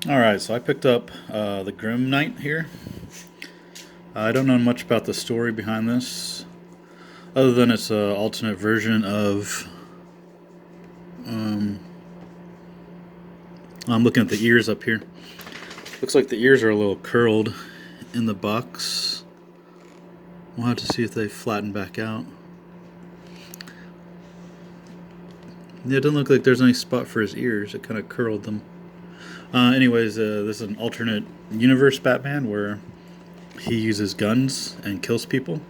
Alright, so I picked up the Grim Knight here. I don't know much about the story behind this, other than it's an alternate version of... I'm looking at the ears up here. Looks like the ears are a little curled in the box. We'll have to see if they flatten back out. Yeah, it doesn't look like there's any spot for his ears. It kind of curled them. Anyways, this is an alternate universe Batman where he uses guns and kills people.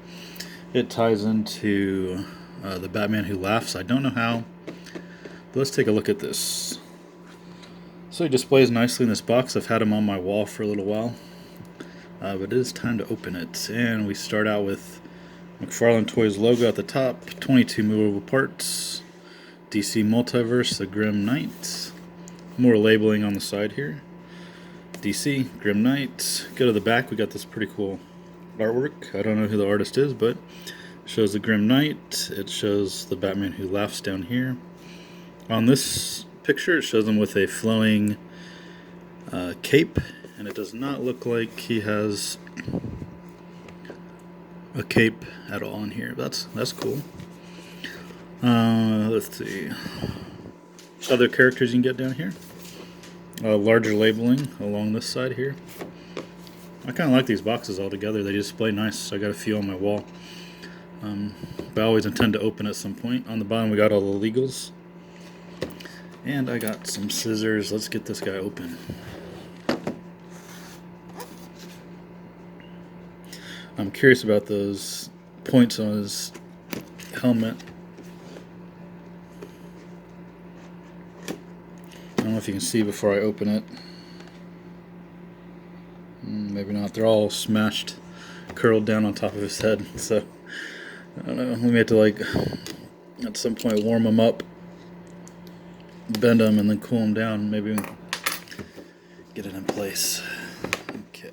It ties into the Batman Who Laughs. I don't know how, but let's take a look at this. So he displays nicely in this box. I've had him on my wall for a little while, but it is time to open it. And we start out with Mcfarlane Toys logo at the top, 22 movable parts, DC Multiverse, the Grim Knight. More labeling on the side here. DC, Grim Knight. Go to the back, we got this pretty cool artwork. I don't know who the artist is, but it shows the Grim Knight. It shows the Batman Who Laughs down here. On this picture, it shows him with a flowing cape, and it does not look like he has a cape at all in here. That's cool. Let's see. Other characters you can get down here. Larger labeling along this side here. I kind of like these boxes all together. They display nice. I got a few on my wall. But I always intend to open at some point. On the bottom we got all the legals. And I got some scissors. Let's get this guy open. I'm curious about those points on his helmet. I don't know if you can see before I open it. Maybe not. They're all smashed, curled down on top of his head. So, I don't know. We may have to, like, at some point warm them up, bend them, and then cool them down. Maybe we can get it in place. Okay.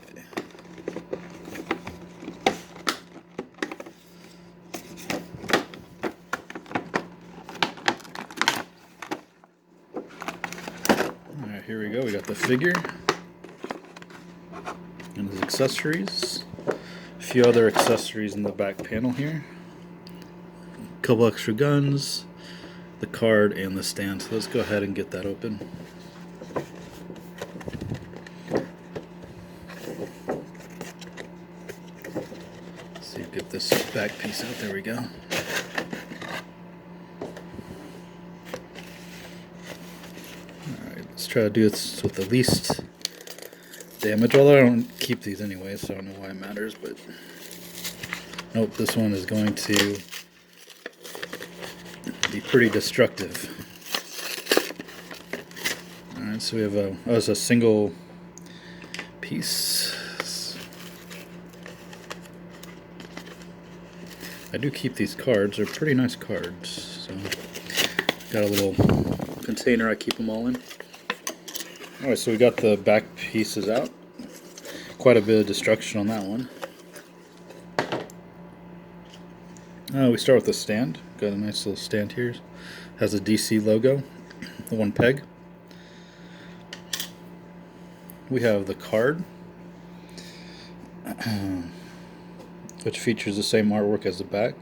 Alright, here we go. We got the figure and his accessories. A few other accessories in the back panel here. A couple extra guns, the card, and the stand. So let's go ahead and get that open. Let's see, get this back piece out. There we go. Alright, let's try to do this with the least damage, although I don't keep these anyway, so I don't know why it matters, but nope, this one is going to be pretty destructive. Alright, so we have it's a single piece. I do keep these cards, they're pretty nice cards, so got a little container I keep them all in. Alright, so we got the back pieces out. Quite a bit of destruction on that one. We start with the stand. Got a nice little stand here. Has a DC logo, the one peg. We have the card, which features the same artwork as the back.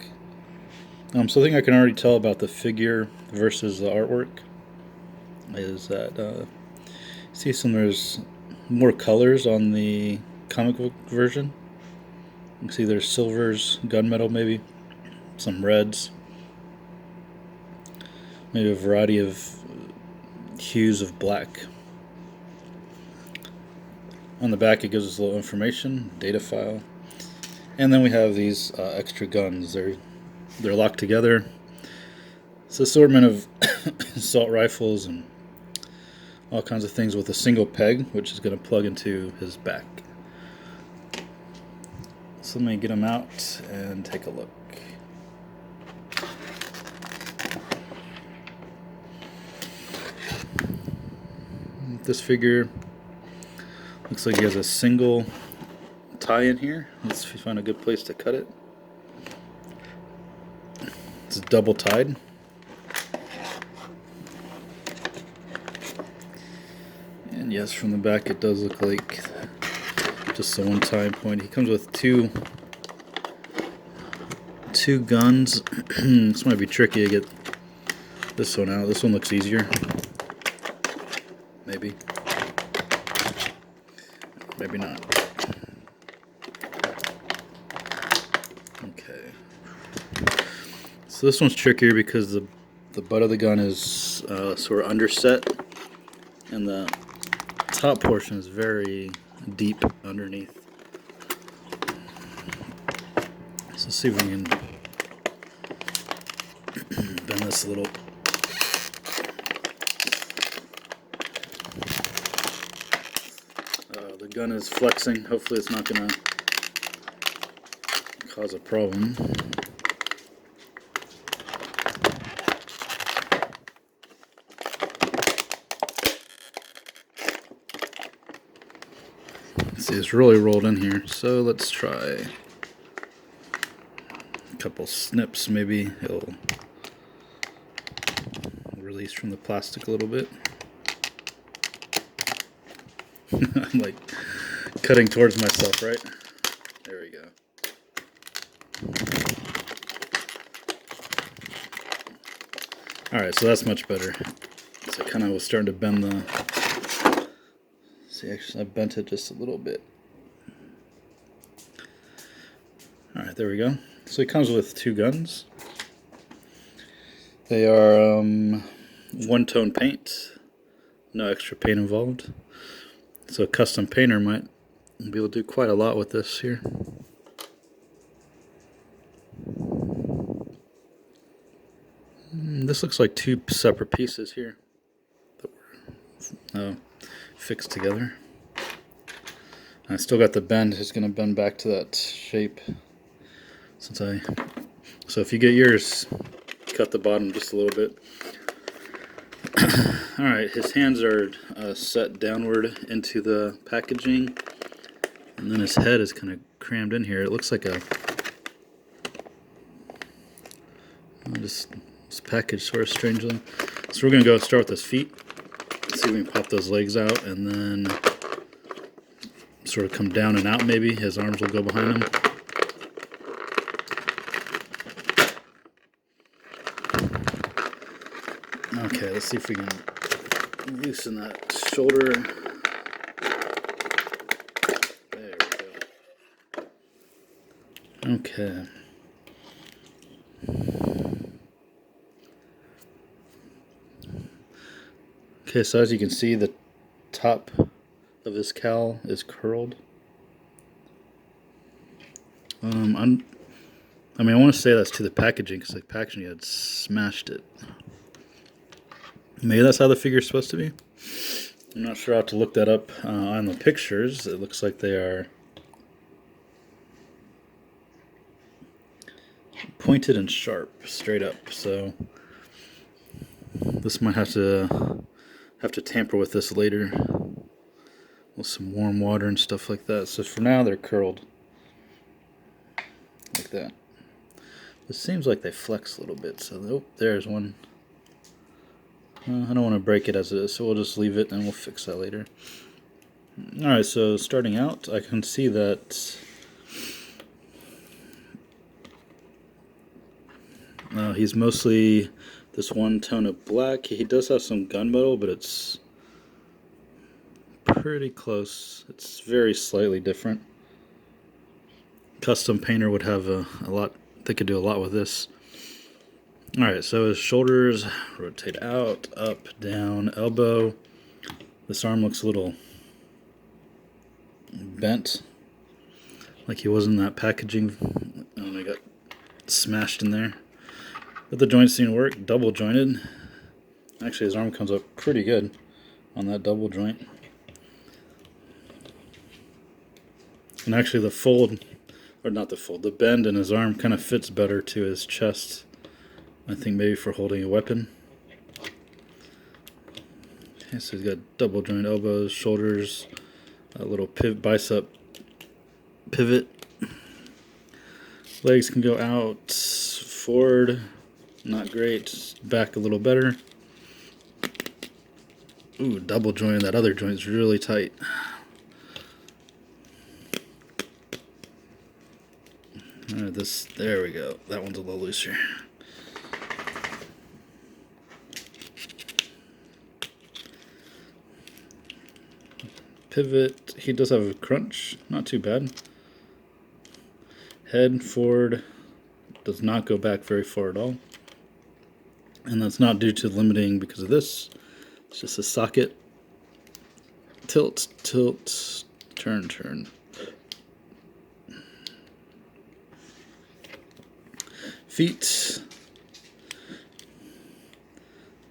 So the thing I can already tell about the figure versus the artwork is that see there's more colors on the comic book version. You can see there's silvers, gunmetal maybe, some reds, maybe a variety of hues of black. On the back it gives us a little information, data file, and then we have these extra guns. They're locked together. It's an assortment of assault rifles and all kinds of things with a single peg, which is going to plug into his back. So let me get him out and take a look. This figure looks like he has a single tie in here. Let's find a good place to cut it. It's double tied. Yes, from the back it does look like just the one tie point. He comes with two guns. This might be tricky to get this one out. This one looks easier. Maybe. Maybe not. Okay. So this one's trickier because the butt of the gun is sort of underset, and the top portion is very deep underneath. So let's see if we can bend this a little. The gun is flexing. Hopefully it's not going to cause a problem. See, it's really rolled in here, so let's try a couple snips. Maybe it'll release from the plastic a little bit. I'm like cutting towards myself, right? There we go. Alright, so that's much better. So I kind of was starting to bend the... See, actually I bent it just a little bit. Alright, there we go. So it comes with two guns. They are one-tone paint. No extra paint involved. So a custom painter might be able to do quite a lot with this here. This looks like two separate pieces here that were fixed together. I still got the bend. It's going to bend back to that shape. So if you get yours, cut the bottom just a little bit. Alright, his hands are set downward into the packaging, and then his head is kind of crammed in here. It looks like it's packaged sort of strangely. So we're going to go start with his feet, see if we can pop those legs out, and then sort of come down and out maybe. His arms will go behind him. Okay, let's see if we can loosen that shoulder. There we go. Okay. Okay, so as you can see, the top of his cowl is curled. I want to say that's to the packaging, because the packaging had smashed it. Maybe that's how the figure's supposed to be. I'm not sure. I'll have to look that up on the pictures. It looks like they are pointed and sharp, straight up. So this might have to tamper with this later with some warm water and stuff like that. So for now, they're curled like that. It seems like they flex a little bit. So there's one. I don't want to break it as it is, so we'll just leave it and we'll fix that later. Alright, so starting out, I can see that he's mostly this one tone of black. He does have some gunmetal, but it's pretty close. It's very slightly different. Custom painter would have a lot, they could do a lot with this. Alright, so his shoulders rotate out, up, down, elbow. This arm looks a little bent, like he was in that packaging. And I got smashed in there. But the joints seem to work, double jointed. Actually, his arm comes up pretty good on that double joint. And actually the fold, or not the fold, the bend in his arm kind of fits better to his chest. I think maybe for holding a weapon. Okay, so he's got double joint elbows, shoulders, a little bicep pivot. Legs can go out, forward, not great, back a little better. Ooh, double joint. That other joint's really tight. Alright, there we go. That one's a little looser. Pivot, he does have a crunch, not too bad. Head forward does not go back very far at all. And that's not due to limiting because of this. It's just a socket. Tilt, tilt, turn, turn. Feet.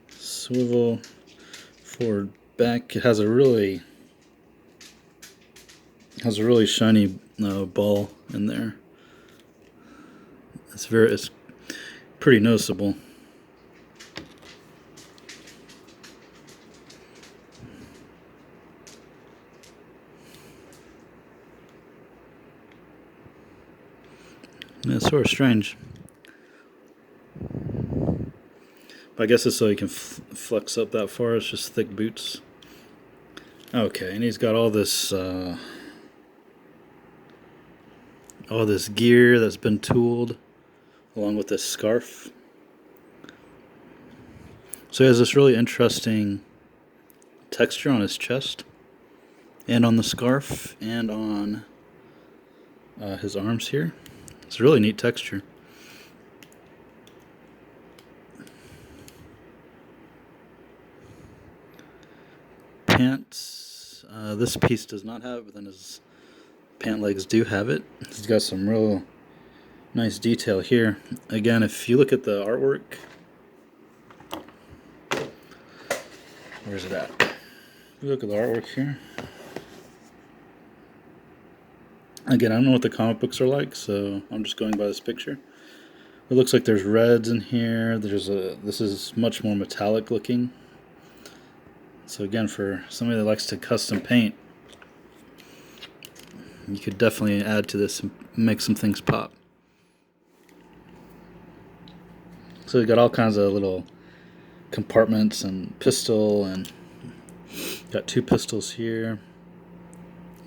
Swivel forward, back. It has a really shiny ball in there. It's pretty noticeable. It's sort of strange. But I guess it's so you can flex up that far. It's just thick boots. Okay, and he's got all this gear that's been tooled, along with this scarf. So he has this really interesting texture on his chest, and on the scarf, and on his arms here. It's a really neat texture. Pants. This piece does not have it, but then his pant legs do have it. He's got some real nice detail here. Again, if you look at the artwork, where's it at? If you look at the artwork here. Again, I don't know what the comic books are like, so I'm just going by this picture. It looks like there's reds in here. This is much more metallic looking. So again, for somebody that likes to custom paint, you could definitely add to this and make some things pop. So you got all kinds of little compartments and pistol, and got 2 pistols here.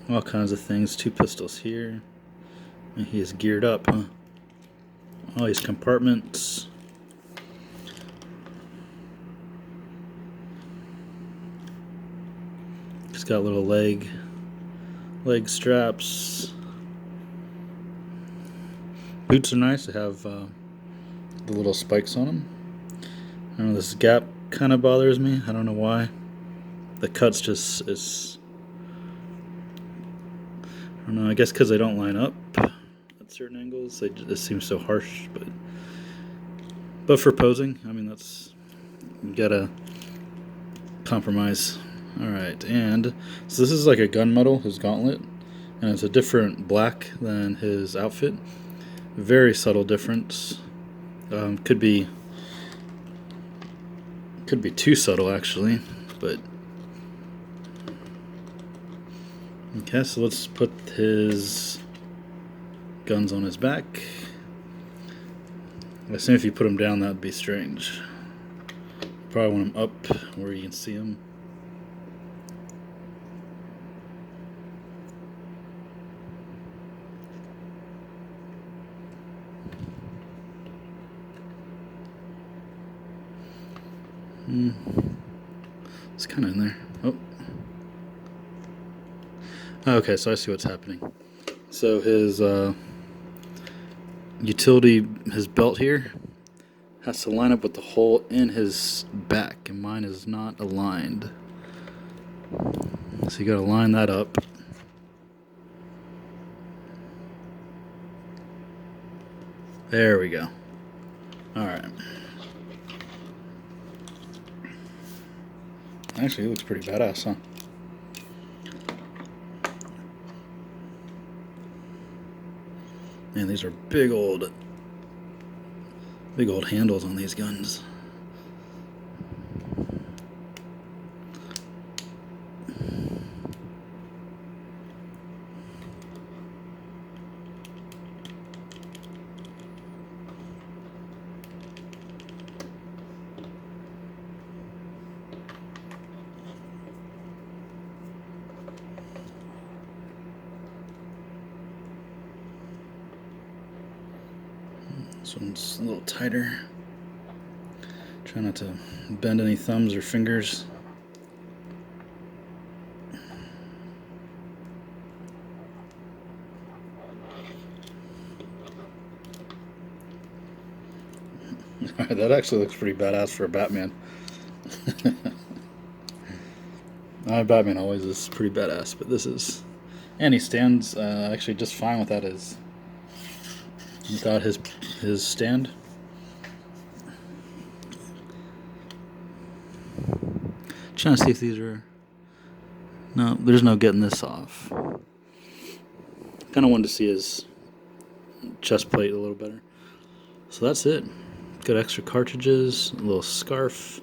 All kinds of things. 2 pistols here. And he is geared up, huh? All these compartments. He's got little leg straps. Boots are nice. They have the little spikes on them. I don't know, this gap kind of bothers me. I don't know why. The cuts just is... I don't know, I guess because they don't line up at certain angles. They just seem so harsh, but for posing, I mean, you gotta compromise. Alright, and so this is like a gunmetal, his gauntlet, and it's a different black than his outfit. Very subtle difference. Could be too subtle actually, but okay, so let's put his guns on his back. I assume if you put him down, that'd be strange. Probably want him up where you can see him. It's kind of in there. Oh. Okay, so I see what's happening. So his utility, his belt here, has to line up with the hole in his back, and mine is not aligned. So you gotta line that up. There we go. Alright. Actually, it looks pretty badass, huh? Man, these are big old handles on these guns. This one's a little tighter. Try not to bend any thumbs or fingers. That actually looks pretty badass for a Batman. My Batman always is pretty badass, but this is... And he stands actually just fine without his stand. Trying to see if these are... No, there's no getting this off. Kind of wanted to see his chest plate a little better. So that's it. Got extra cartridges, a little scarf.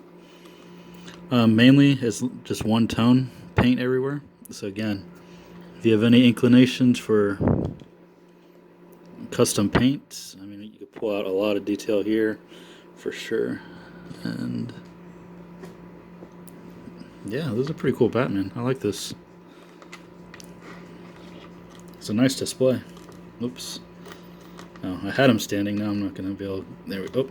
Mainly, it's just one tone paint everywhere. So again, if you have any inclinations for custom paint, I mean, you could pull out a lot of detail here for sure. And yeah, this is a pretty cool Batman. I like this. It's a nice display. Oops. Oh, I had him standing. Now I'm not going to be able... There we go.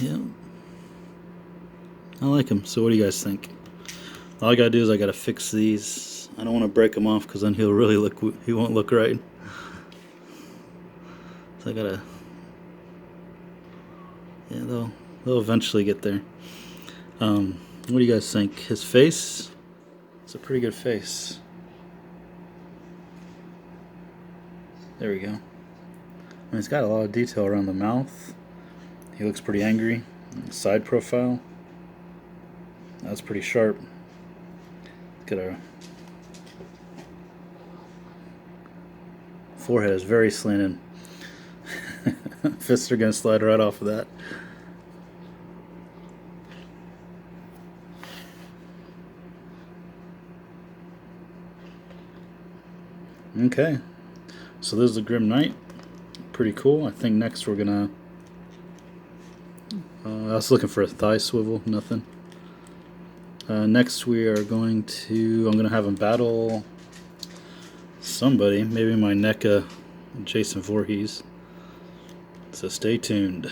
Yeah. I like him. So what do you guys think? All I got to do is I got to fix these. I don't want to break him off because then he won't look right. So I got to... Yeah, they'll eventually get there. What do you guys think? His face? It's a pretty good face. There we go. I mean, he's got a lot of detail around the mouth. He looks pretty angry. Side profile. That's pretty sharp. Got a forehead is very slanted. Fists are gonna slide right off of that. Okay, so this is the Grim Knight. Pretty cool. I think next we're gonna... I was looking for a thigh swivel, nothing. Next we are going to... I'm gonna have him battle somebody, maybe my NECA Jason Voorhees. So stay tuned.